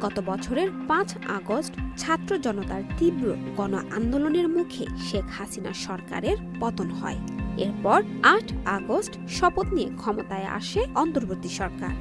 গত বছরের ৫ আগস্ট ছাত্র জনতার তীব্র গণ আন্দোলনের মুখে শেখ হাসিনা সরকারের পতন হয়। এরপর ৮ আগস্ট শপথ নিয়ে ক্ষমতায় আসে অন্তর্বর্তী সরকার।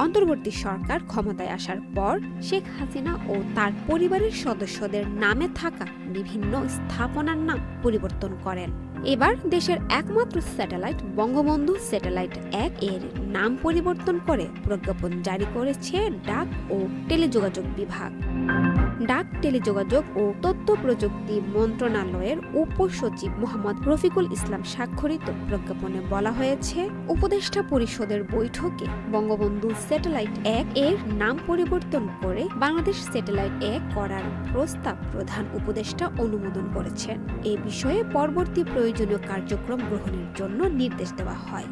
অন্তর্বর্তী সরকার ক্ষমতায় আসার পর শেখ হাসিনা ও তার পরিবারের সদস্যদের নামে থাকা বিভিন্ন স্থাপনার নাম পরিবর্তন করেন। এবার দেশের একমাত্র স্যাটেলাইট বঙ্গবন্ধু স্যাটেলাইট ১ এর নাম পরিবর্তন করে প্রজ্ঞাপন জারি করেছে ডাক ও টেলিযোগাযোগ বিভাগ। ডাক, টেলিযোগাযোগ ও তথ্য প্রযুক্তি মন্ত্রণালয়ের উপসচিব মোহাম্মদ রফিকুল ইসলাম স্বাক্ষরিত প্রজ্ঞাপনে বলা হয়েছে, উপদেষ্টা পরিষদের বৈঠকে বঙ্গবন্ধু স্যাটেলাইট ১ এর নাম পরিবর্তন করে বাংলাদেশ স্যাটেলাইট ১ করার প্রস্তাব প্রধান উপদেষ্টা অনুমোদন করেছেন। এ বিষয়ে পরবর্তী প্রয়োজনীয় কার্যক্রম গ্রহণের জন্য নির্দেশ দেওয়া হয়।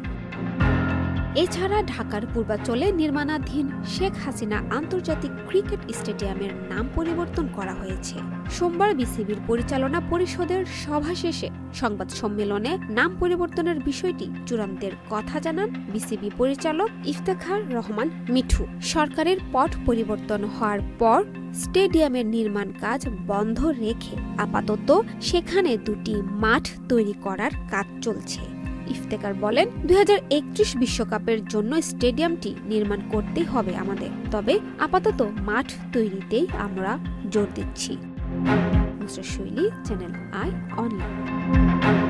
এছাড়া ঢাকার পূর্বাঞ্চলে নির্মাণাধীন শেখ হাসিনা আন্তর্জাতিক ক্রিকেট স্টেডিয়ামের নাম পরিবর্তন করা হয়েছে। সোমবার বিসিবির পরিচালনা পরিষদের সভা শেষে সংবাদ সম্মেলনে নাম পরিবর্তনের বিষয়টি চূড়ান্তের কথা জানান বিসিবি পরিচালক ইফতেখার রহমান মিঠু। সরকারের পট পরিবর্তন হওয়ার পর স্টেডিয়ামের নির্মাণ কাজ বন্ধ রেখে আপাতত সেখানে দুটি মাঠ তৈরি করার কাজ চলছে। ইফতেখার বলেন, ২০৩১ বিশ্বকাপের জন্য স্টেডিয়ামটি নির্মাণ করতেই হবে আমাদের, তবে আপাতত মাঠ তৈরিতেই আমরা জোর দিচ্ছি। নুসরাত শৈলী, চ্যানেল আই অনলাইন।